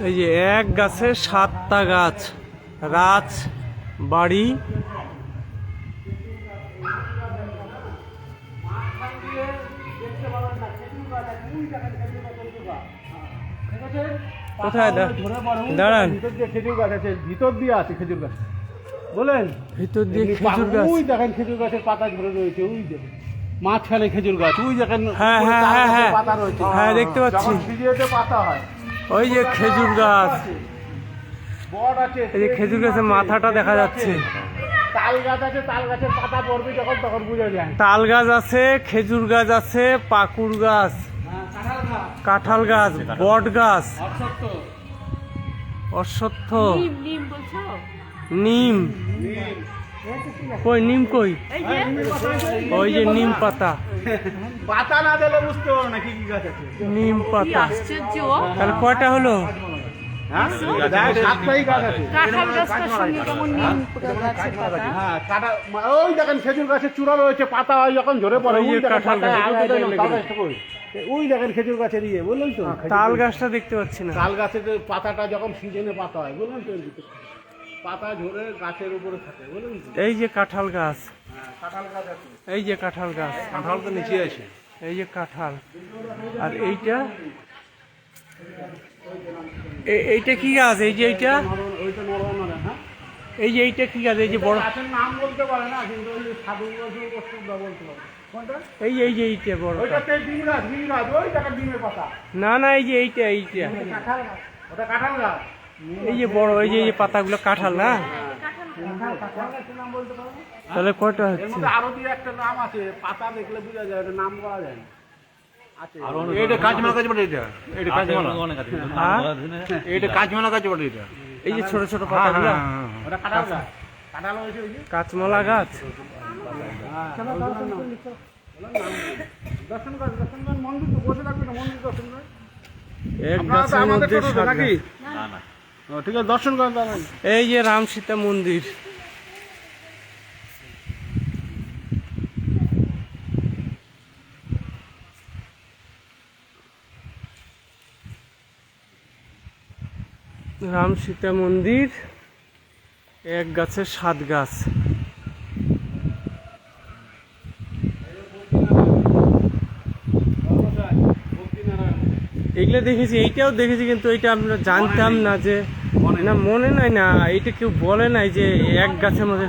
এই যে এক গাছে 7টা গাছ, রাজ বাড়ি। কোথায় দাঁড়ান? খেজুর গাছ আছে, ভিতর দিয়ে আছে খেজুর গাছ, বলেন ভিতর দিয়ে খেজুর গাছ। ওই দেখেন খেজুর গাছের পাতা ঝরে রয়েছে, ওই দেখেন মাঝখানে খেজুর গাছ, ওই দেখেন হ্যাঁ হ্যাঁ হ্যাঁ হ্যাঁ পাতা রয়েছে, হ্যাঁ দেখতে পাচ্ছি। ভিডিওতে পাতা হয়, ওই যে খেজুর গাছ, বট আছে, এই যে খেজুর গাছের মাথাটা দেখা যাচ্ছে। তাল গাছ আছে, তাল গাছের পাতা পড়বে যখন তখন বোঝা যায়। তাল গাছ আছে, খেজুর গাছ আছে, পাকুড় গাছ, কাঁঠাল গাছ, বট গাছ, অশ্বত্থ, নিম। কই নিম? কই? ওই যে নিম পাতা। পাতা না দিলে বুঝতে পারো না কি কি গাছ আছে। নিম পাতা। তাহলে কয়টা হলো? ওই দেখেন খেজুর গাছের চূড়া রয়েছে, পাতা হয় যখন ঝরে পড়ে, ওই কাঁঠাল গাছ, ওই দেখেন খেজুর গাছের ইয়ে, বললেন তো। তাল গাছটা দেখতে পাচ্ছি না। তাল গাছের পাতাটা যখন সিজনে পাতা হয়, বললেন তো, পাতা ঝরে গাছের উপরে থাকে, বললেন তো। এই যে কাঁঠাল গাছ, কাঁঠাল গাছ আছে, এই যে কাঁঠাল গাছ, কাঁঠাল তো নিচে আছে, এই যে কাঁঠাল। আর এইটা, এইটা কি গাছ? এই যে এইটা, ওইটা নরম না, হ্যাঁ। এই যে এইটা কি গাছ? এই যে বড় গাছের নাম বলতে পারে না, কিন্তু ওই সাধু বলতে পারে। কোনটা? এই যে এইটা বড়। ওইটাতে ডিম গাছ, ওই দেখা ডিমের পাতা। না না, এই যে এইটা, এইটা কাঁঠাল গাছ, ওটা কাঁঠাল গাছ। এই যে বড়, এই যে পাতাগুলো কাঁঠাল না? তাহলে কয়টা হচ্ছে? আরো দিয়ে একটা নাম আছে, পাতা দেখলে বোঝা যায়, ওটা নাম বলা যায় না। এই যে ছোট ছোট পাতাগুলো, কাঁচমলা গাছ। এক গাছের মধ্যে নাকি? ঠিক আছে, দর্শন করেন। এই যে রাম সীতা মন্দির। রাম সীতা মন্দির, এক গাছে 7 গাছ। এগুলো দেখেছি, এইটাও দেখেছি, কিন্তু এইটা আমরা জানতাম না যে, না মনে নাই, না এইটা কেউ বলে নাই যে এক গাছের মধ্যে